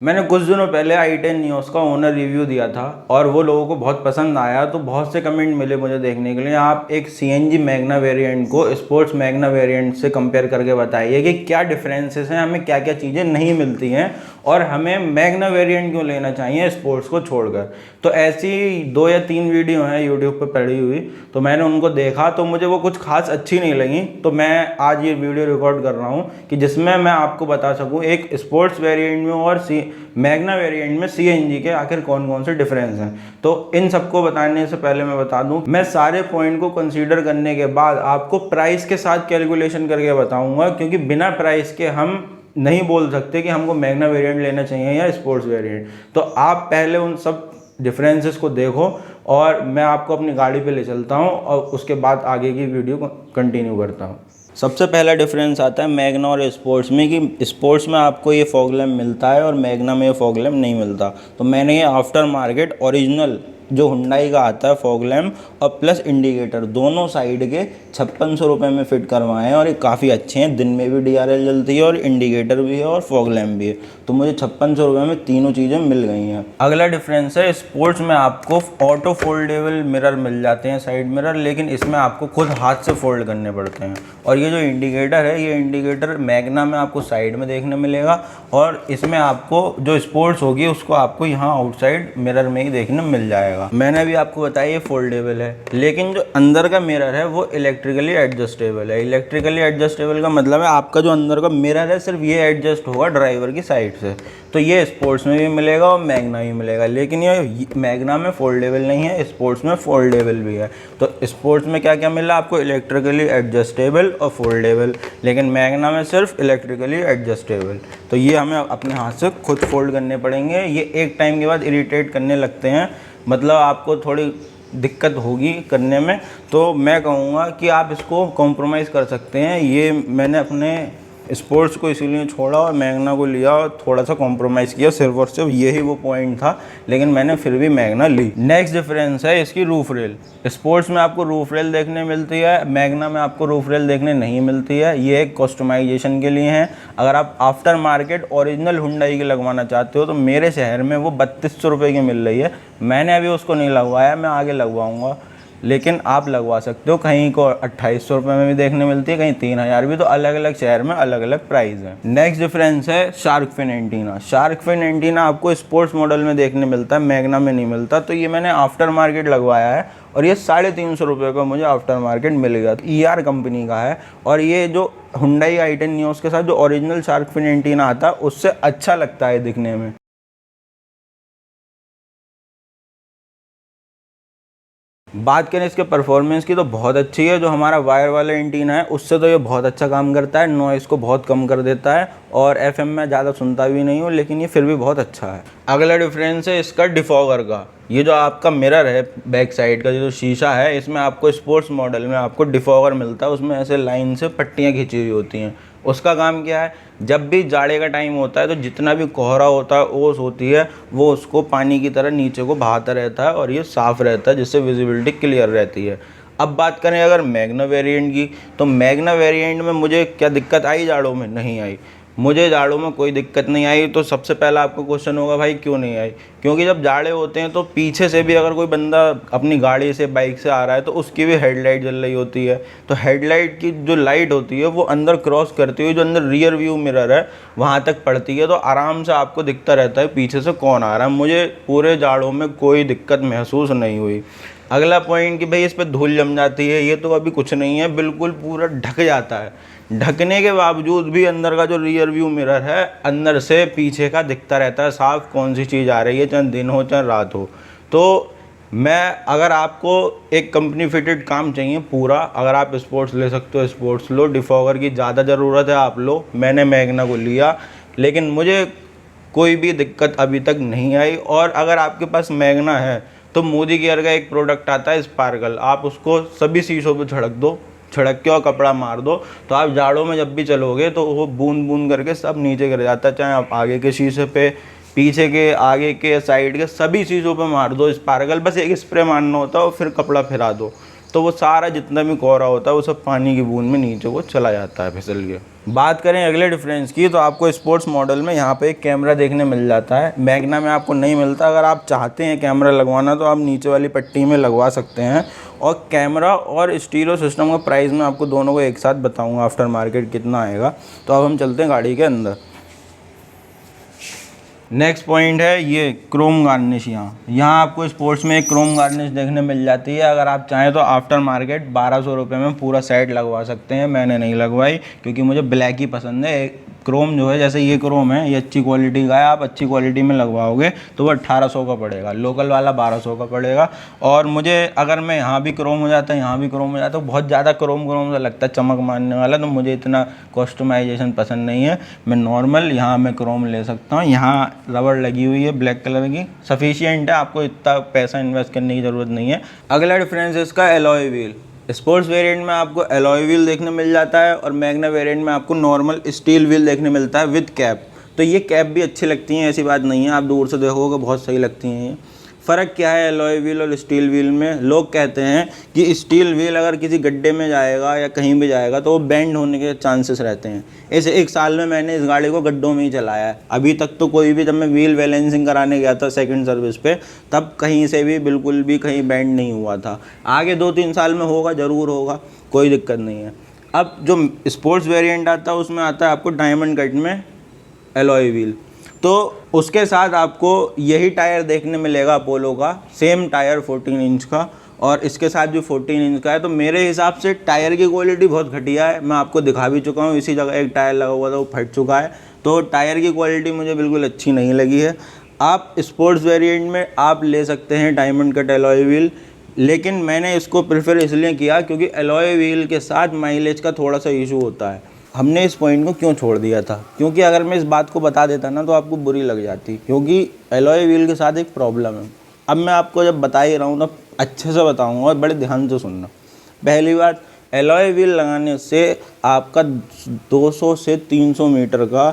मैंने कुछ दिनों पहले i10 न्यूज़ का ओनर रिव्यू दिया था और वो लोगों को बहुत पसंद आया, तो बहुत से कमेंट मिले मुझे देखने के लिए। आप एक CNG मैग्ना वेरिएंट को स्पोर्ट्स मैग्ना वेरिएंट से कंपेयर करके बताइए कि क्या डिफरेंसेस हैं, हमें क्या क्या चीज़ें नहीं मिलती हैं और हमें मैग्ना वेरिएंट क्यों लेना चाहिए स्पोर्ट्स को छोड़कर। तो ऐसी 2 या 3 वीडियो हैं यूट्यूब पर पड़ी हुई, तो मैंने उनको देखा तो मुझे वो कुछ खास अच्छी नहीं लगी। तो मैं आज ये वीडियो रिकॉर्ड कर रहा हूँ कि जिसमें मैं आपको बता सकूँ एक स्पोर्ट्स वेरिएंट में और मैग्ना वेरिएंट में CNG के आखिर कौन कौन से डिफरेंस हैं। तो इन सबको बताने से पहले मैं बता दूं, मैं सारे पॉइंट को कंसीडर करने के बाद आपको प्राइस के साथ कैलकुलेशन करके बताऊंगा, क्योंकि बिना प्राइस के हम नहीं बोल सकते कि हमको मैग्ना वेरिएंट लेना चाहिए या स्पोर्ट्स वेरिएंट। तो आप पहले उन सब डिफरेंसेस को देखो और मैं आपको अपनी गाड़ी पे ले चलता हूँ और उसके बाद आगे की वीडियो को कंटिन्यू करता हूँ। सबसे पहला डिफरेंस आता है मैग्ना और स्पोर्ट्स में कि स्पोर्ट्स में आपको ये फॉग लैम्प मिलता है और मैग्ना में ये फॉग लैम्प नहीं मिलता। तो मैंने ये आफ्टर मार्केट ओरिजिनल जो हुंडई का आता है फॉग लैम्प और प्लस इंडिकेटर दोनों साइड के 5600 रुपये में फ़िट करवाए हैं और ये काफ़ी अच्छे हैं। दिन में भी DRL जलती है और इंडिकेटर भी है और फॉग लैम्प भी है। तो मुझे 5600 रुपये में तीनों चीज़ें मिल गई हैं। अगला डिफरेंस है स्पोर्ट्स में आपको ऑटो फोल्डेबल मिरर मिल जाते हैं, साइड मिरर, लेकिन इसमें आपको खुद हाथ से फोल्ड करने पड़ते हैं। और ये जो इंडिकेटर है, ये इंडिकेटर मैग्ना में आपको साइड में देखने मिलेगा और इसमें आपको जो स्पोर्ट्स होगी उसको आपको यहाँ आउटसाइड मिरर में ही देखने मिल जाएगा। मैंने भी आपको बताया ये फोल्डेबल है, लेकिन जो अंदर का मिरर है वो इलेक्ट्रिकली एडजस्टेबल है। इलेक्ट्रिकली एडजस्टेबल का मतलब है आपका जो अंदर का मिरर है सिर्फ ये एडजस्ट होगा ड्राइवर की साइड से। तो ये स्पोर्ट्स में भी मिलेगा और मैग्ना भी मिलेगा, लेकिन ये मैग्ना में फोल्डेबल नहीं है, स्पोर्ट्स में फोल्डेबल भी है। तो स्पोर्ट्स में क्या क्या मिला आपको, इलेक्ट्रिकली एडजस्टेबल और फोल्डेबल, लेकिन मैग्ना में सिर्फ इलेक्ट्रिकली एडजस्टेबल। तो ये हमें अपने हाथ से खुद फोल्ड करने पड़ेंगे। ये एक टाइम के बाद इरिटेट करने लगते हैं, मतलब आपको थोड़ी दिक्कत होगी करने में। तो मैं कहूँगा कि आप इसको कॉम्प्रोमाइज़ कर सकते हैं। ये मैंने अपने स्पोर्ट्स को इसीलिए छोड़ा और मैग्ना को लिया और थोड़ा सा कॉम्प्रोमाइज़ किया, सिर्फ और सिर्फ यही वो पॉइंट था, लेकिन मैंने फिर भी मैग्ना ली। नेक्स्ट डिफरेंस है इसकी रूफ रेल। स्पोर्ट्स में आपको रूफ रेल देखने मिलती है, मैग्ना में आपको रूफ रेल देखने नहीं मिलती है। ये एक कस्टमाइजेशन के लिए है। अगर आप आफ्टर मार्केट ओरिजिनल हुंडई की लगवाना चाहते हो तो मेरे शहर में वो 3200 रुपये की मिल रही है। मैंने अभी उसको नहीं लगवाया, मैं आगे लगवाऊँगा, लेकिन आप लगवा सकते हो। कहीं को 2800 रुपये में भी देखने मिलती है, कहीं 3000 भी। तो अलग अलग शहर में अलग अलग प्राइस है। नेक्स्ट डिफरेंस है shark fin antenna. Shark fin antenna आपको स्पोर्ट्स मॉडल में देखने मिलता है, मैग्ना में नहीं मिलता। तो ये मैंने आफ्टर मार्केट लगवाया है और ये 350 रुपये का मुझे आफ्टर मार्केट मिल गया। ER कंपनी का है और ये जो हुंडई i10 न्यूज़ के साथ जो ओरिजिनल शार्क फिन एंटीना आता है उससे अच्छा लगता है दिखने में। बात करें इसके परफॉर्मेंस की तो बहुत अच्छी है। जो हमारा वायर वाला एंटीना है उससे तो ये बहुत अच्छा काम करता है, नॉइस को बहुत कम कर देता है और FM में ज़्यादा सुनता भी नहीं हूँ, लेकिन ये फिर भी बहुत अच्छा है। अगला डिफरेंस है इसका डिफॉगर का। ये जो आपका मिरर है बैक साइड का जो शीशा है, इसमें आपको स्पोर्ट्स मॉडल में आपको डिफॉगर मिलता है। उसमें ऐसे लाइन से पट्टियाँ खींची हुई होती हैं। उसका काम क्या है, जब भी जाड़े का टाइम होता है तो जितना भी कोहरा होता है, ओस होती है, वो उसको पानी की तरह नीचे को बहाता रहता है और ये साफ़ रहता है, जिससे विजिबिलिटी क्लियर रहती है। अब बात करें अगर मैग्ना वेरिएंट की, तो मैग्ना वेरिएंट में मुझे क्या दिक्कत आई जाड़ों में? नहीं आई। मुझे जाड़ों में कोई दिक्कत नहीं आई। तो सबसे पहला आपको क्वेश्चन होगा भाई क्यों नहीं आई? क्योंकि जब जाड़े होते हैं तो पीछे से भी अगर कोई बंदा अपनी गाड़ी से बाइक से आ रहा है तो उसकी भी हेडलाइट जल रही होती है। तो हेडलाइट की जो लाइट होती है वो अंदर क्रॉस करती हुई जो अंदर रियर व्यू मिरर है वहाँ तक पड़ती है। तो आराम से आपको दिखता रहता है पीछे से कौन आ रहा है। मुझे पूरे जाड़ों में कोई दिक्कत महसूस नहीं हुई। अगला पॉइंट कि भाई इस पर धूल जम जाती है, ये तो अभी कुछ नहीं है, बिल्कुल पूरा ढक जाता है। ढकने के बावजूद भी अंदर का जो रियर व्यू मिरर है अंदर से पीछे का दिखता रहता है साफ कौन सी चीज़ आ रही है, चाहे दिन हो चाहे रात हो। तो मैं अगर आपको एक कंपनी फिटेड काम चाहिए पूरा, अगर आप स्पोर्ट्स ले सकते हो स्पोर्ट्स लो, डिफॉगर की ज़्यादा ज़रूरत है आप लो। मैंने मैग्ना को लिया, लेकिन मुझे कोई भी दिक्कत अभी तक नहीं आई। और अगर आपके पास मैग्ना है तो मोदी केयर का एक प्रोडक्ट आता है स्पार्कल, आप उसको सभी शीशों पे छिड़क दो, छिड़क के और कपड़ा मार दो, तो आप जाड़ों में जब भी चलोगे तो वो बूंद बूंद करके सब नीचे गिर जाता है। चाहे आप आगे के शीशे पे, पीछे के, आगे के, साइड के, सभी शीशों पे मार दो स्पार्कल। बस एक स्प्रे मारना होता है और फिर कपड़ा फिरा दो। तो वो सारा जितना भी कोहरा होता है वो सब पानी की बूंद में नीचे को चला जाता है फिसल के। बात करें अगले डिफरेंस की, तो आपको स्पोर्ट्स मॉडल में यहाँ पे एक कैमरा देखने मिल जाता है, मैग्ना में आपको नहीं मिलता। अगर आप चाहते हैं कैमरा लगवाना तो आप नीचे वाली पट्टी में लगवा सकते हैं। और कैमरा और स्टीरियो सिस्टम का प्राइस मैं आपको दोनों को एक साथ बताऊँगा आफ्टर मार्केट कितना आएगा। तो अब हम चलते हैं गाड़ी के अंदर। नेक्स्ट पॉइंट है ये क्रोम गार्निश। यहाँ आपको स्पोर्ट्स में एक क्रोम गार्निश देखने मिल जाती है। अगर आप चाहें तो आफ्टर मार्केट 1200 रुपये में पूरा सेट लगवा सकते हैं। मैंने नहीं लगवाई क्योंकि मुझे ब्लैक ही पसंद है। क्रोम जो है, जैसे ये क्रोम है, ये अच्छी क्वालिटी का है। आप अच्छी क्वालिटी में लगवाओगे तो वो 1800 का पड़ेगा, लोकल वाला 1200 का पड़ेगा। और मुझे अगर मैं यहाँ भी क्रोम हो जाता है, यहाँ भी क्रोम हो जाता है, बहुत ज़्यादा क्रोम सा लगता है, चमक मारने वाला, तो मुझे इतना कस्टमाइजेशन पसंद नहीं है। मैं नॉर्मल यहाँ मैं क्रोम ले सकता हूँ। यहाँ रबड़ लगी हुई है ब्लैक कलर की, सफिशिएंट है, आपको इतना पैसा इन्वेस्ट करने की ज़रूरत नहीं है। अगला डिफरेंस है इसका एलॉय व्हील। स्पोर्ट्स वेरिएंट में आपको एलॉय व्हील देखने मिल जाता है और मैग्ना वेरिएंट में आपको नॉर्मल स्टील व्हील देखने मिलता है विद कैप। तो ये कैप भी अच्छी लगती हैं, ऐसी बात नहीं है, आप दूर से देखोगे बहुत सही लगती हैं ये। फ़र्क क्या है एलॉय व्हील और स्टील व्हील में? लोग कहते हैं कि स्टील व्हील अगर किसी गड्ढे में जाएगा या कहीं भी जाएगा तो वो बेंड होने के चांसेस रहते हैं। ऐसे एक साल में मैंने इस गाड़ी को गड्ढों में ही चलाया है। अभी तक तो कोई भी, जब मैं व्हील बैलेंसिंग कराने गया था सेकंड सर्विस पे, तब कहीं से भी बिल्कुल भी कहीं बेंड नहीं हुआ था। आगे 2-3 साल में होगा, ज़रूर होगा, कोई दिक्कत नहीं है। अब जो स्पोर्ट्स वेरिएंट आता है उसमें आता है आपको डायमंड कट में एलॉय व्हील। तो उसके साथ आपको यही टायर देखने मिलेगा अपोलो का, सेम टायर 14 इंच का, और इसके साथ भी 14 इंच का है। तो मेरे हिसाब से टायर की क्वालिटी बहुत घटिया है। मैं आपको दिखा भी चुका हूँ, इसी जगह एक टायर लगा हुआ था वो फट चुका है। तो टायर की क्वालिटी मुझे बिल्कुल अच्छी नहीं लगी है। आप स्पोर्ट्स वेरिएंट में आप ले सकते हैं डायमंड कट एलॉय व्हील, लेकिन मैंने इसको प्रेफर इसलिए किया क्योंकि एलॉय व्हील के साथ माइलेज का थोड़ा सा इशू होता है। हमने इस पॉइंट को क्यों छोड़ दिया था, क्योंकि अगर मैं इस बात को बता देता ना तो आपको बुरी लग जाती, क्योंकि एलॉय व्हील के साथ एक प्रॉब्लम है। अब मैं आपको जब बता ही रहा हूँ तो अच्छे से बताऊँगा और बड़े ध्यान से सुनना। पहली बात, एलॉय व्हील लगाने से आपका 200 से 300 मीटर का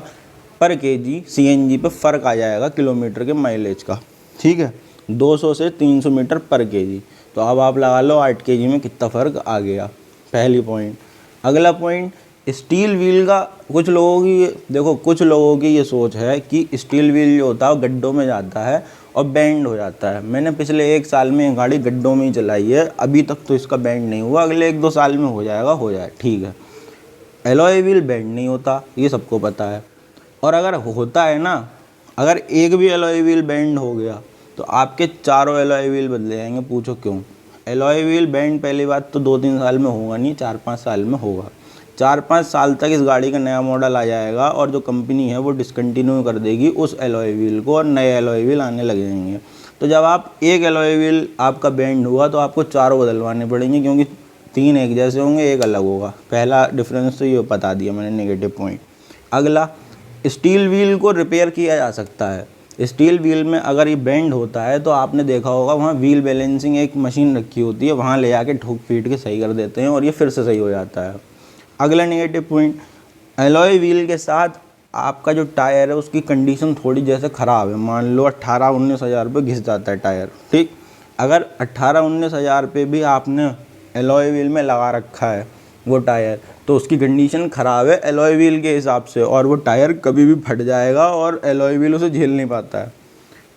पर केजी सीएनजी पे फ़र्क आ जाएगा किलोमीटर के माइलेज का, ठीक है। 200 से 300 मीटर पर केजी, तो अब आप लगा लो 8 केजी में कितना फ़र्क आ गया, पहली पॉइंट। अगला पॉइंट, स्टील व्हील का कुछ लोगों की, देखो कुछ लोगों की ये सोच है कि स्टील व्हील जो होता है वो गड्ढों में जाता है और बैंड हो जाता है। मैंने पिछले 1 साल में गाड़ी गड्ढों में ही चलाई है, अभी तक तो इसका बैंड नहीं हुआ, अगले 1-2 साल में हो जाएगा, हो जाए, ठीक है। एलॉय व्हील बैंड नहीं होता, ये सबको पता है। और अगर होता है ना, अगर एक भी एलॉय व्हील बैंड हो गया तो आपके चारों एलॉय व्हील बदले जाएंगे। पूछो क्यों? एलॉय व्हील बैंड पहली बात तो 2-3 साल में होगा नहीं, 4-5 साल में होगा। 4-5 साल तक इस गाड़ी का नया मॉडल आ जाएगा और जो कंपनी है वो डिसकंटिन्यू कर देगी उस एलॉय व्हील को और नए एलॉय व्हील आने लग जाएंगे। तो जब आप एक एलॉय व्हील आपका बैंड हुआ तो आपको चारों बदलवाने पड़ेंगे, क्योंकि 3 एक जैसे होंगे, एक अलग होगा। पहला डिफरेंस तो ये बता दिया मैंने, नेगेटिव पॉइंट। अगला, स्टील व्हील को रिपेयर किया जा सकता है। स्टील व्हील में अगर ये बेंड होता है तो आपने देखा होगा वहाँ व्हील बैलेंसिंग एक मशीन रखी होती है, वहाँ ले जाके ठोक पीट के सही कर देते हैं और ये फिर से सही हो जाता है। अगला नेगेटिव पॉइंट, एलॉय व्हील के साथ आपका जो टायर है उसकी कंडीशन थोड़ी जैसे ख़राब है। मान लो 18-19 हज़ार रुपये घिस जाता है टायर, ठीक। अगर 18-19 हज़ार रुपये भी आपने एलॉय व्हील में लगा रखा है वो टायर, तो उसकी कंडीशन ख़राब है एलॉय व्हील के हिसाब से, और वो टायर कभी भी फट जाएगा और एलॉय व्हील उसे झेल नहीं पाता है।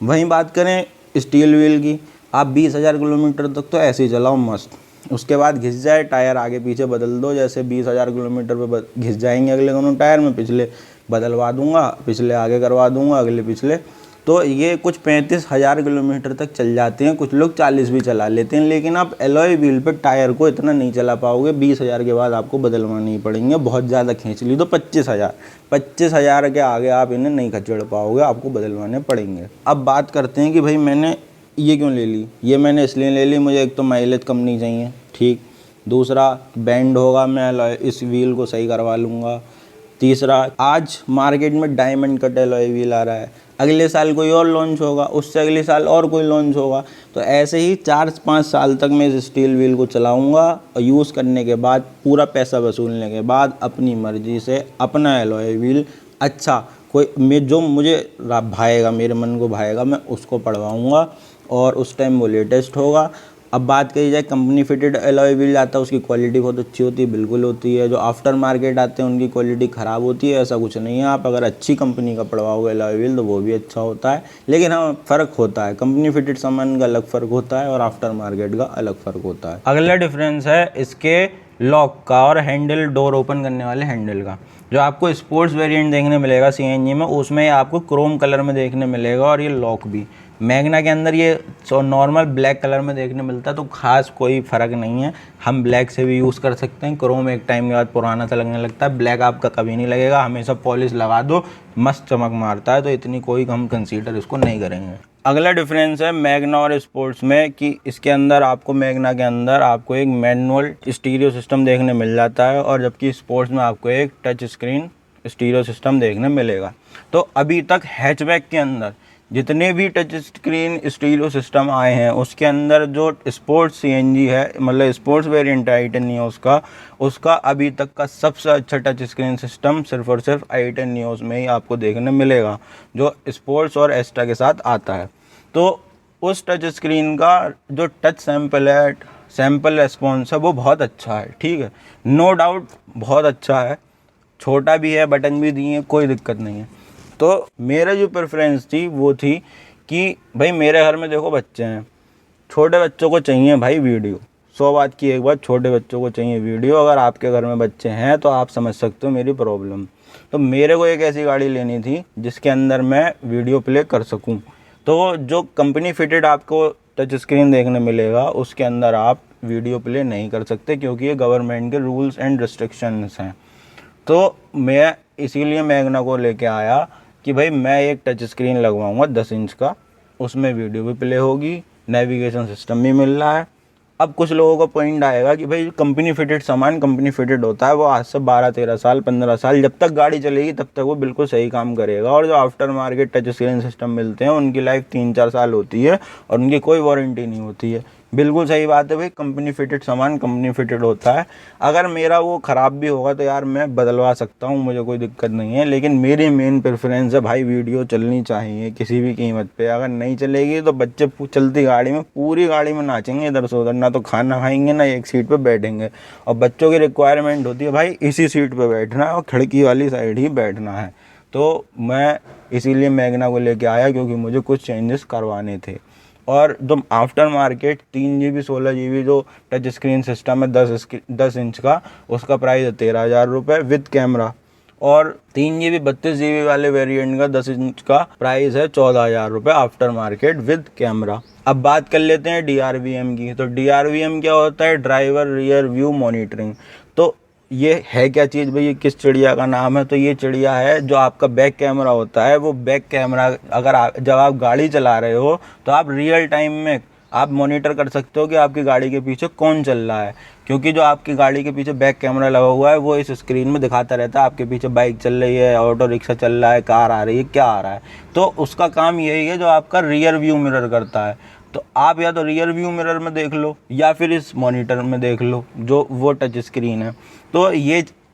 वहीं बात करें स्टील व्हील की, आप 20,000 किलोमीटर तक तो ऐसे ही चलाओ मस्त, उसके बाद घिस जाए टायर आगे पीछे बदल दो। जैसे 20,000 किलोमीटर पे घिस जाएंगे अगले दोनों टायर में, पिछले बदलवा दूंगा, पिछले आगे करवा दूंगा, अगले पिछले, तो ये कुछ 35,000 किलोमीटर तक चल जाते हैं। कुछ लोग 40 भी चला लेते हैं, लेकिन आप एलॉय व्हील पर टायर को इतना नहीं चला पाओगे। 20,000 के बाद आपको बदलवाने ही पड़ेंगे। बहुत ज़्यादा खींच ली तो 25,000 के आगे आप इन्हें नहीं खचेड़ पाओगे, आपको बदलवाने पड़ेंगे। अब बात करते हैं कि भाई मैंने ये क्यों ले ली। ये मैंने इसलिए ले ली, मुझे एक तो माइलेज कम नहीं चाहिए, ठीक। दूसरा, बैंड होगा, मैं इस व्हील को सही करवा लूँगा। तीसरा, आज मार्केट में डायमंड कट एलॉय व्हील आ रहा है, अगले साल कोई और लॉन्च होगा, उससे अगले साल और कोई लॉन्च होगा। तो ऐसे ही 4-5 साल तक मैं इस स्टील व्हील को चलाऊँगा और यूज़ करने के बाद, पूरा पैसा वसूलने के बाद, अपनी मर्ज़ी से अपना एलॉय व्हील अच्छा कोई जो मुझे भाएगा, मेरे मन को भाएगा, मैं उसको पढ़वाऊँगा और उस टाइम वो लेटेस्ट होगा अब बात करी जाए कंपनी फिटेड एलॉय व्हील आता है, उसकी क्वालिटी बहुत अच्छी होती है, बिल्कुल होती है। जो आफ्टर मार्केट आते हैं उनकी क्वालिटी ख़राब होती है, ऐसा कुछ नहीं है। आप अगर अच्छी कंपनी का पड़वाओगे एलॉय व्हील तो वो भी अच्छा होता है, लेकिन हाँ फ़र्क होता है, कंपनी फिटेड सामान का अलग फ़र्क होता है और आफ्टर मार्केट का अलग फ़र्क होता है। अगला डिफरेंस है इसके लॉक का और हैंडल, डोर ओपन करने वाले हैंडल का। जो आपको स्पोर्ट्स वेरिएंट देखने मिलेगा सीएनजी में, उसमें आपको क्रोम कलर में देखने मिलेगा और ये लॉक भी। मैग्ना के अंदर ये नॉर्मल ब्लैक कलर में देखने मिलता है, तो खास कोई फ़र्क नहीं है। हम ब्लैक से भी यूज़ कर सकते हैं। क्रोम एक टाइम के बाद पुराना सा लगने लगता है, ब्लैक आपका कभी नहीं लगेगा। हमेशा पॉलिश लगा दो, मस्त चमक मारता है, तो इतनी कोई हम कंसीडर इसको नहीं करेंगे। अगला डिफरेंस है मैग्ना और स्पोर्ट्स में कि इसके अंदर आपको, मैग्ना के अंदर आपको एक मैनुअल स्टीरियो सिस्टम देखने मिल जाता है और जबकि स्पोर्ट्स में आपको एक टच स्क्रीन स्टीरियो सिस्टम देखने मिलेगा। तो अभी तक हैचबैक के अंदर जितने भी टच स्क्रीन स्टीरियो सिस्टम आए हैं उसके अंदर जो स्पोर्ट्स सीएनजी है, मतलब स्पोर्ट्स वेरिएंट i10 नियोस का, उसका अभी तक का सबसे अच्छा टच स्क्रीन सिस्टम सिर्फ और सिर्फ i10 नियोस में ही आपको देखने मिलेगा, जो स्पोर्ट्स और एस्ट्रा के साथ आता है। तो उस टच स्क्रीन का जो टच सैंपल है, सैंपल रेस्पॉन्स है, वो बहुत अच्छा है, ठीक है, नो डाउट बहुत अच्छा है। छोटा भी है, बटन भी दिए हैं, कोई दिक्कत नहीं है। तो मेरा जो प्रेफरेंस थी वो थी कि भाई मेरे घर में देखो बच्चे हैं, छोटे बच्चों को चाहिए भाई वीडियो। 100 बात की एक बात, छोटे बच्चों को चाहिए वीडियो। अगर आपके घर में बच्चे हैं तो आप समझ सकते हो मेरी प्रॉब्लम। तो मेरे को एक ऐसी गाड़ी लेनी थी जिसके अंदर मैं वीडियो प्ले कर सकूं। तो जो कंपनी फिटेड आपको टच स्क्रीन देखने मिलेगा उसके अंदर आप वीडियो प्ले नहीं कर सकते, क्योंकि ये गवर्नमेंट के रूल्स एंड रिस्ट्रिक्शंस हैं। तो मैं इसीलिए मैग्ना को लेके आया कि भाई मैं एक टच स्क्रीन लगवाऊंगा 10 इंच का, उसमें वीडियो भी प्ले होगी, नेविगेशन सिस्टम भी मिल रहा है। अब कुछ लोगों का पॉइंट आएगा कि भाई कंपनी फिटेड सामान कंपनी फिटेड होता है, वो आज से 12-13 साल 15 साल जब तक गाड़ी चलेगी तब तक वो बिल्कुल सही काम करेगा। और जो after market touch screen system मिलते हैं उनकी लाइफ 3-4 साल होती है और उनकी कोई वारंटी नहीं होती है। बिल्कुल सही बात है भाई, कंपनी फिटेड सामान कंपनी फिटेड होता है। अगर मेरा वो ख़राब भी होगा तो यार मैं बदलवा सकता हूँ, मुझे कोई दिक्कत नहीं है, लेकिन मेरी मेन प्रेफरेंस है भाई वीडियो चलनी चाहिए किसी भी कीमत पे। अगर नहीं चलेगी तो बच्चे चलती गाड़ी में, पूरी गाड़ी में नाचेंगे इधर से उधर, ना तो खाना खाएंगे ना एक सीट पे बैठेंगे। और बच्चों की रिक्वायरमेंट होती है भाई इसी सीट पे बैठना है और खिड़की वाली साइड ही बैठना है। तो मैं इसीलिए मैग्ना को लेके आया, क्योंकि मुझे कुछ चेंजेस करवाने थे। और जो आफ्टर मार्केट 3 GB 16 GB जो टच स्क्रीन सिस्टम है 10 इंच का, उसका प्राइस है 13,000 रुपये विद कैमरा। और 3 GB 32 GB वाले वेरिएंट का 10 इंच का प्राइस है 14,000 रुपये आफ्टर मार्केट विद कैमरा। अब बात कर लेते हैं DRVM की। तो DRVM क्या होता है? Driver rear view monitoring. तो ये है क्या चीज़ भाई, ये किस चिड़िया का नाम है? तो ये चिड़िया है जो आपका बैक कैमरा होता है, वो बैक कैमरा अगर जब आप गाड़ी चला रहे हो तो आप रियल टाइम में आप मॉनिटर कर सकते हो कि आपकी गाड़ी के पीछे कौन चल रहा है, क्योंकि जो आपकी गाड़ी के पीछे बैक कैमरा लगा हुआ है वो इस स्क्रीन में दिखाता रहता है आपके पीछे बाइक चल रही है, ऑटो रिक्शा चल रहा है, कार आ रही है, क्या आ रहा है। तो उसका काम यही है जो आपका रियर व्यू मिरर करता है। तो आप या तो रियर व्यू मिरर में देख लो या फिर इस मॉनिटर में देख लो जो वो टच स्क्रीन है। तो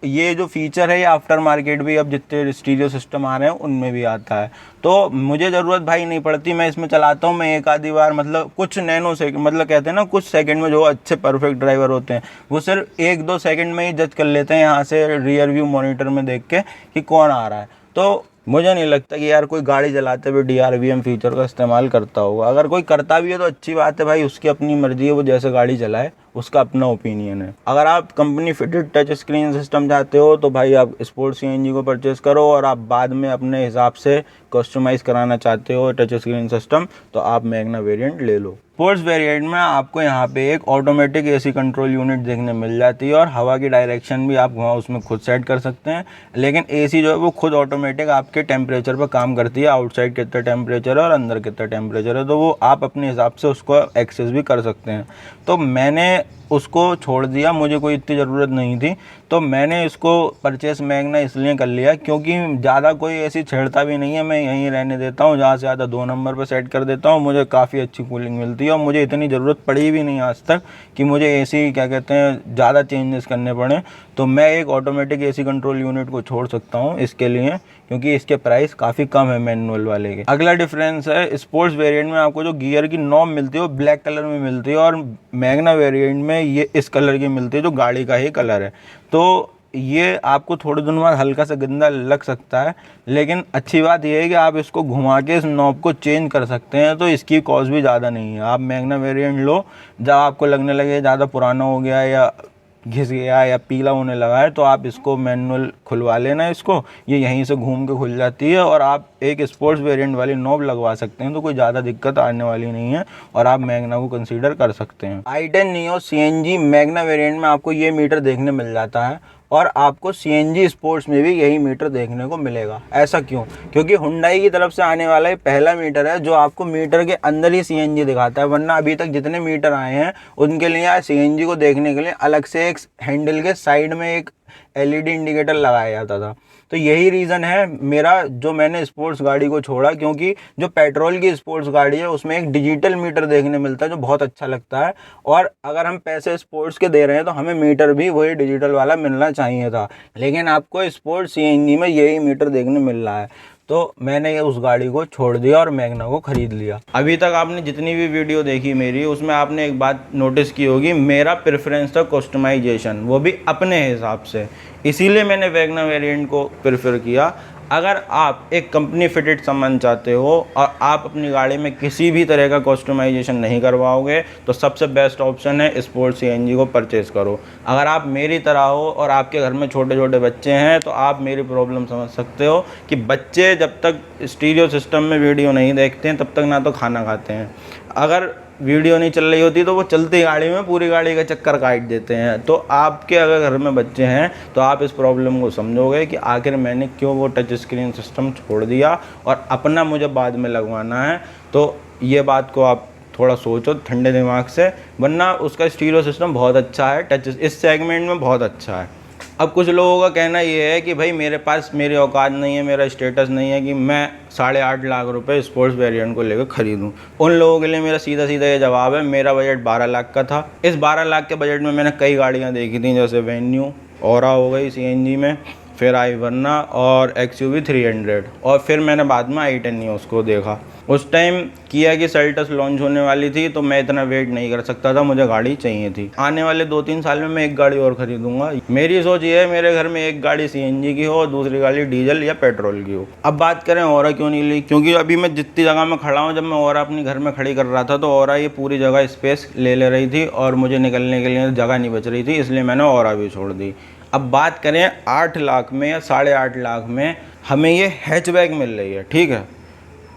ये जो फीचर है ये आफ्टर मार्केट भी अब जितने स्टीरियो सिस्टम आ रहे हैं उनमें भी आता है। तो मुझे ज़रूरत भाई नहीं पड़ती, मैं इसमें चलाता हूँ, मैं एक आधी बार मतलब कुछ नैनो सेकंड, मतलब कहते हैं ना कुछ सेकंड में, जो अच्छे परफेक्ट ड्राइवर होते हैं वो सिर्फ 1-2 सेकंड में ही जज कर लेते हैं यहाँ से रियर व्यू मॉनिटर में देख के कि कौन आ रहा है। तो मुझे नहीं लगता कि यार कोई गाड़ी चलाते हुए DRVM फीचर का इस्तेमाल करता होगा। अगर कोई करता भी है तो अच्छी बात है भाई, उसकी अपनी मर्जी है, वो जैसे गाड़ी चलाए, उसका अपना ओपिनियन है। अगर आप company fitted touch screen system चाहते हो तो भाई आप स्पोर्ट्स CNG को परचेज़ करो, और आप बाद में अपने हिसाब से कस्टमाइज़ कराना चाहते हो टच स्क्रीन सिस्टम तो आप मैग्ना वेरिएंट ले लो। स्पोर्ट्स वेरिएंट में आपको यहाँ पे एक ऑटोमेटिक AC कंट्रोल यूनिट देखने मिल जाती है और हवा की डायरेक्शन भी आप वहाँ उसमें खुद सेट कर सकते हैं। लेकिन AC जो है वो खुद ऑटोमेटिक आपके टेम्परेचर पर काम करती है, आउटसाइड कितना टेम्परेचर है और अंदर कितना टेम्परेचर है, तो वो आप अपने हिसाब से उसको एक्सेस भी कर सकते हैं। तो मैंने उसको छोड़ दिया, मुझे कोई इतनी ज़रूरत नहीं थी, तो मैंने इसको परचेस मैग्ना इसलिए कर लिया क्योंकि ज़्यादा कोई ऐसी छेड़ता भी नहीं है। मैं यहीं रहने देता हूँ, ज़्यादा से ज़्यादा 2 नंबर पर सेट कर देता हूँ, मुझे काफ़ी अच्छी कूलिंग मिलती है और मुझे इतनी ज़रूरत पड़ी भी नहीं आज तक कि मुझे AC क्या कहते हैं ज़्यादा चेंजेस करने पड़े। तो मैं एक ऑटोमेटिक AC कंट्रोल यूनिट को छोड़ सकता हूँ इसके लिए क्योंकि इसके प्राइस काफ़ी कम है मैनुअल वाले के। अगला डिफरेंस है, स्पोर्ट्स वेरिएंट में आपको जो गियर की नॉब मिलती है वो ब्लैक कलर में मिलती है और मैग्ना वेरिएंट में ये इस कलर की मिलती है जो गाड़ी का ही कलर है। तो ये आपको थोड़े दिनों बाद हल्का सा गंदा लग सकता है, लेकिन अच्छी बात यह है कि आप इसको घुमा के इस नॉब को चेंज कर सकते हैं, तो इसकी कॉस्ट भी ज़्यादा नहीं है। आप मैग्ना वेरिएंट लो, जब आपको लगने लगे ज़्यादा पुराना हो गया या घिस गया या पीला होने लगा है, तो आप इसको मैनुअल खुलवा लेना, इसको ये यहीं से घूम के खुल जाती है और आप एक स्पोर्ट्स वेरिएंट वाली नॉब लगवा सकते हैं, तो कोई ज़्यादा दिक्कत आने वाली नहीं है और आप मैग्ना को कंसीडर कर सकते हैं। i10 neo CNG Magna variant में आपको ये मीटर देखने मिल जाता है और आपको CNG स्पोर्ट्स में भी यही मीटर देखने को मिलेगा। ऐसा क्यों? क्योंकि हुंडई की तरफ से आने वाला ये पहला मीटर है जो आपको मीटर के अंदर ही CNG दिखाता है, वरना अभी तक जितने मीटर आए हैं उनके लिए CNG को देखने के लिए अलग से एक हैंडल के साइड में एक LED इंडिकेटर लगाया जाता था। तो यही रीज़न है मेरा जो मैंने स्पोर्ट्स गाड़ी को छोड़ा, क्योंकि जो पेट्रोल की स्पोर्ट्स गाड़ी है उसमें एक डिजिटल मीटर देखने मिलता है जो बहुत अच्छा लगता है, और अगर हम पैसे स्पोर्ट्स के दे रहे हैं तो हमें मीटर भी वही डिजिटल वाला मिलना चाहिए था, लेकिन आपको स्पोर्ट्स CNG में यही मीटर देखने मिल रहा है। तो मैंने उस गाड़ी को छोड़ दिया और मैग्ना को ख़रीद लिया। अभी तक आपने जितनी भी वीडियो देखी मेरी, उसमें आपने एक बात नोटिस की होगी, मेरा प्रेफरेंस था कस्टमाइजेशन, वो भी अपने हिसाब से, इसीलिए मैंने वैगना वेरिएंट को प्रेफर किया। अगर आप एक कंपनी फिटेड सामान चाहते हो और आप अपनी गाड़ी में किसी भी तरह का कस्टमाइजेशन नहीं करवाओगे, तो सबसे बेस्ट ऑप्शन है स्पोर्ट्स CNG को परचेज़ करो। अगर आप मेरी तरह हो और आपके घर में छोटे छोटे बच्चे हैं, तो आप मेरी प्रॉब्लम समझ सकते हो कि बच्चे जब तक स्टीरियो सिस्टम में वीडियो नहीं देखते हैं तब तक ना तो खाना खाते हैं। अगर वीडियो नहीं चल रही होती तो वो चलती गाड़ी में पूरी गाड़ी का चक्कर काट देते हैं। तो आपके अगर घर में बच्चे हैं तो आप इस प्रॉब्लम को समझोगे कि आखिर मैंने क्यों वो टच स्क्रीन सिस्टम छोड़ दिया और अपना मुझे बाद में लगवाना है। तो ये बात को आप थोड़ा सोचो ठंडे दिमाग से, वरना उसका स्टीरियो सिस्टम बहुत अच्छा है, टच इस सेगमेंट में बहुत अच्छा है। अब कुछ लोगों का कहना ये है कि भाई मेरे पास मेरी औकात नहीं है, मेरा स्टेटस नहीं है कि मैं 8.5 लाख रुपए स्पोर्ट्स वेरिएंट को लेकर ख़रीदूँ। उन लोगों के लिए मेरा सीधा सीधा ये जवाब है, मेरा बजट 12 लाख का था। इस 12 लाख के बजट में मैंने कई गाड़ियाँ देखी थी, जैसे वेन्यू, ओरा हो गई CNG में, फिर आई वर्ना और XUV 300, और फिर मैंने बाद में i10 नियोस को देखा। उस टाइम किया कि सेल्टस लॉन्च होने वाली थी, तो मैं इतना वेट नहीं कर सकता था, मुझे गाड़ी चाहिए थी। आने वाले 2-3 साल में मैं एक गाड़ी और ख़रीदूंगा। मेरी सोच ये है मेरे घर में एक गाड़ी CNG की हो और दूसरी गाड़ी डीजल या पेट्रोल की हो। अब बात करें ओरा क्यों नहीं ली, क्योंकि अभी मैं जितनी जगह में खड़ा हूँ, जब मैं ओरा अपनी घर में खड़ी कर रहा था तो ओरा ये पूरी जगह स्पेस ले रही थी और मुझे निकलने के लिए जगह नहीं बच रही थी, इसलिए मैंने ओरा भी छोड़ दी। अब बात करें 8 लाख में या 8.5 लाख में, हमें ये हैचबैक मिल रही है, ठीक है।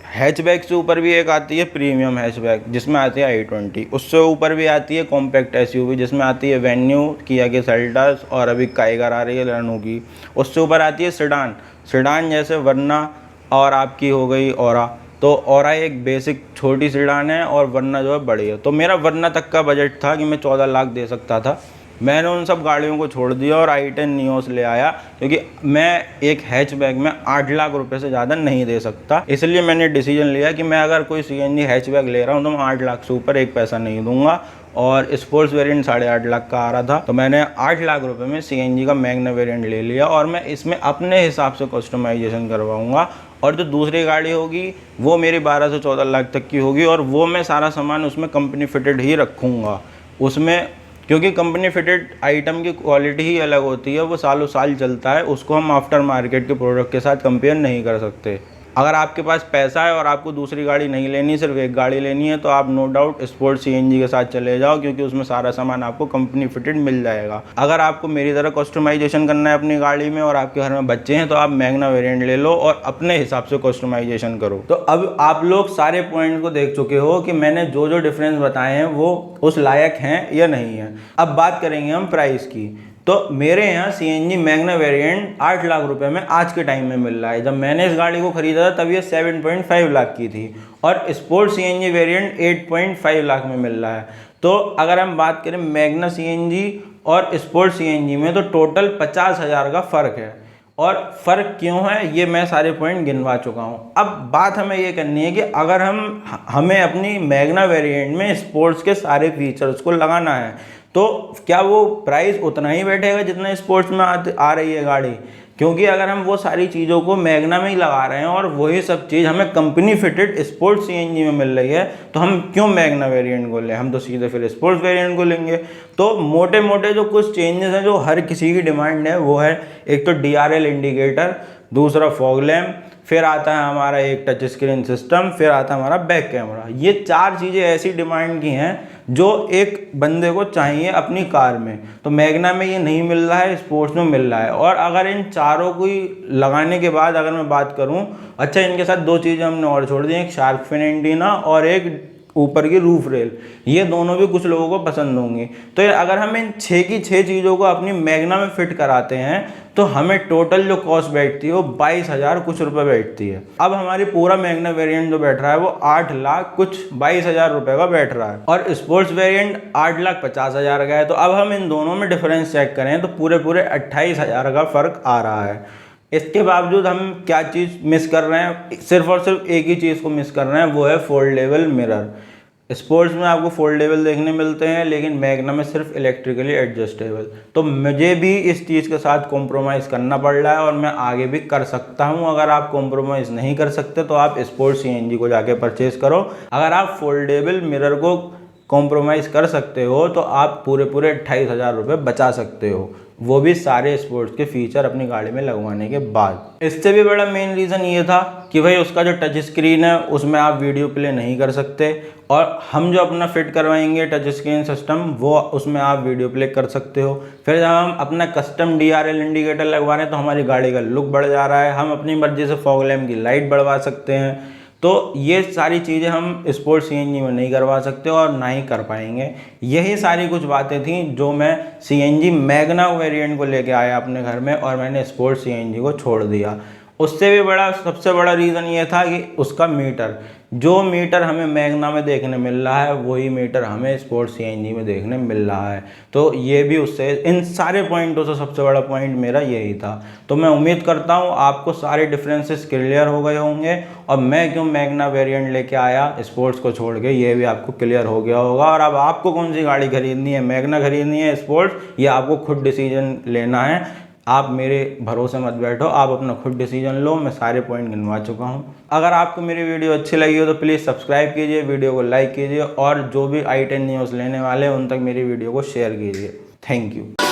हैचबैक से ऊपर भी एक आती है प्रीमियम हैचबैक जिसमें आती है i20, उससे ऊपर भी आती है कॉम्पैक्ट SUV जिसमें आती है वेन्यू, किया की सेल्टस और अभी काइगर आ रही है रेनो की। उससे ऊपर आती है सेडान जैसे वर्ना और आपकी हो गई ओरा। तो ओरा एक बेसिक छोटी सेडान है और वर्ना जो है बड़ी है। तो मेरा वर्ना तक का बजट था कि मैं 14 लाख दे सकता था। मैंने उन सब गाड़ियों को छोड़ दिया और i10 नियोस ले आया, क्योंकि मैं एक हैचबैक में 8 लाख रुपए से ज़्यादा नहीं दे सकता। इसलिए मैंने डिसीजन लिया कि मैं अगर कोई CNG हैचबैक ले रहा हूँ तो मैं 8 लाख से ऊपर एक पैसा नहीं दूंगा। और स्पोर्ट्स वेरिएंट 8.5 लाख का आ रहा था, तो मैंने 8 लाख रुपए में CNG का मैग्ना वेरिएंट ले लिया और मैं इसमें अपने हिसाब से कस्टमाइजेशन करवाऊँगा। और जो दूसरी गाड़ी होगी वो मेरी 12 से 14 लाख तक की होगी और वो मैं सारा सामान उसमें कंपनी फिटेड ही रखूँगा उसमें, क्योंकि कंपनी फिटेड आइटम की क्वालिटी ही अलग होती है, वो सालों साल चलता है, उसको हम आफ्टर मार्केट के प्रोडक्ट के साथ कंपेयर नहीं कर सकते। अगर आपके पास पैसा है और आपको दूसरी गाड़ी नहीं लेनी, सिर्फ एक गाड़ी लेनी है, तो आप नो डाउट स्पोर्ट्स CNG के साथ चले जाओ, क्योंकि उसमें सारा सामान आपको कंपनी फिटेड मिल जाएगा। अगर आपको मेरी तरह कस्टमाइजेशन करना है अपनी गाड़ी में और आपके घर में बच्चे हैं, तो आप मैग्ना वेरिएंट ले लो और अपने हिसाब से कस्टमाइजेशन करो। तो अब आप लोग सारे पॉइंट को देख चुके हो कि मैंने जो जो डिफरेंस बताए हैं वो उस लायक हैं या नहीं है। अब बात करेंगे हम प्राइस की। तो मेरे यहाँ CNG मैग्ना वेरिएंट 8 लाख रुपए में आज के टाइम में मिल रहा है। जब मैंने इस गाड़ी को खरीदा था तब ये 7.5 लाख की थी और स्पोर्ट CNG वेरिएंट 8.5 लाख में मिल रहा है। तो अगर हम बात करें मैग्ना CNG और स्पोर्ट CNG में, तो टोटल 50,000 का फ़र्क है। और फ़र्क क्यों है ये मैं सारे पॉइंट गिनवा चुका हूँ। अब बात हमें ये करनी है कि अगर हमें अपनी मैग्ना वेरिएंट में स्पोर्ट्स के सारे फीचर्स को लगाना है, तो क्या वो प्राइस उतना ही बैठेगा जितना स्पोर्ट्स में आ रही है गाड़ी? क्योंकि अगर हम वो सारी चीज़ों को मैग्ना में ही लगा रहे हैं और वही सब चीज़ हमें कंपनी फिटेड स्पोर्ट्स सीएनजी में मिल रही है, तो हम क्यों मैग्ना वेरिएंट को लें, हम तो सीधे फिर स्पोर्ट्स वेरिएंट को लेंगे। तो मोटे मोटे जो कुछ चेंजेस हैं जो हर किसी की डिमांड है वो है, एक तो DRL इंडिकेटर, दूसरा फॉग लैम्प, फिर आता है हमारा एक टच स्क्रीन सिस्टम, फिर आता है हमारा बैक कैमरा। ये 4 चीज़ें ऐसी डिमांड की हैं जो एक बंदे को चाहिए अपनी कार में। तो मैग्ना में ये नहीं मिल रहा है, स्पोर्ट्स में मिल रहा है। और अगर इन चारों को लगाने के बाद अगर मैं बात करूं, अच्छा इनके साथ 2 चीज़ें हमने और छोड़ दी, एक शार्क फिन एंटीना और एक ऊपर की रूफ रेल। ये दोनों भी कुछ लोगों को पसंद होंगी। तो अगर हम इन 6 की 6 चीज़ों को अपनी मैग्ना में फिट कराते हैं तो हमें टोटल जो कॉस्ट बैठती है वो 22,000 कुछ रुपए बैठती है। अब हमारी पूरा मैग्ना वेरिएंट जो बैठ रहा है वो 8 लाख कुछ 22,000 रुपए का बैठ रहा है और स्पोर्ट्स वेरिएंट 8,50,000 का है। तो अब हम इन दोनों में डिफरेंस चेक करें तो पूरे 28,000 का फर्क आ रहा है। इसके बावजूद हम क्या चीज़ मिस कर रहे हैं, सिर्फ और सिर्फ एक ही चीज़ को मिस कर रहे हैं, वो है फोल्डेबल मिरर। स्पोर्ट्स में आपको फोल्डेबल देखने मिलते हैं लेकिन मैग्ना में सिर्फ इलेक्ट्रिकली एडजस्टेबल। तो मुझे भी इस चीज़ के साथ कॉम्प्रोमाइज़ करना पड़ रहा है और मैं आगे भी कर सकता हूं। अगर आप कॉम्प्रोमाइज़ नहीं कर सकते तो आप स्पोर्ट्स सीएनजी को जाके परचेज करो। अगर आप फोल्डेबल मिरर को कॉम्प्रोमाइज़ कर सकते हो तो आप पूरे 28,000 रुपये बचा सकते हो, वो भी सारे स्पोर्ट्स के फीचर अपनी गाड़ी में लगवाने के बाद। इससे भी बड़ा मेन रीज़न ये था कि भाई उसका जो टच स्क्रीन है उसमें आप वीडियो प्ले नहीं कर सकते और हम जो अपना फिट करवाएंगे टच स्क्रीन सिस्टम वो उसमें आप वीडियो प्ले कर सकते हो। फिर जब हम अपना कस्टम DRL इंडिकेटर लगवा रहे हैं तो हमारी गाड़ी का लुक बढ़ जा रहा है, हम अपनी मर्जी से फॉग लैम्प की लाइट बढ़वा सकते हैं। तो ये सारी चीज़ें हम स्पोर्ट्स सीएनजी में नहीं करवा सकते और ना ही कर पाएंगे। यही सारी कुछ बातें थी जो मैं सीएनजी मैग्ना वेरिएंट को लेके आया अपने घर में और मैंने स्पोर्ट्स सीएनजी को छोड़ दिया। उससे भी बड़ा सबसे बड़ा रीज़न ये था कि उसका मीटर, जो मीटर हमें मैग्ना में देखने मिल रहा है वही मीटर हमें स्पोर्ट्स सीएनजी में देखने मिल रहा है। तो ये भी उससे, इन सारे पॉइंटों से सबसे बड़ा पॉइंट मेरा यही था। तो मैं उम्मीद करता हूँ आपको सारे डिफरेंसेस क्लियर हो गए होंगे और मैं क्यों मैग्ना वेरिएंट लेके आया स्पोर्ट्स को छोड़ के, ये भी आपको क्लियर हो गया होगा। और अब आपको कौन सी गाड़ी खरीदनी है, मैग्ना खरीदनी है, स्पोर्ट्स, या आपको खुद डिसीजन लेना है। आप मेरे भरोसे मत बैठो, आप अपना खुद डिसीजन लो। मैं सारे पॉइंट गिनवा चुका हूँ। अगर आपको मेरी वीडियो अच्छी लगी हो तो प्लीज़ सब्सक्राइब कीजिए, वीडियो को लाइक कीजिए और जो भी i10 न्यूज़ लेने वाले हैं उन तक मेरी वीडियो को शेयर कीजिए। Thank you.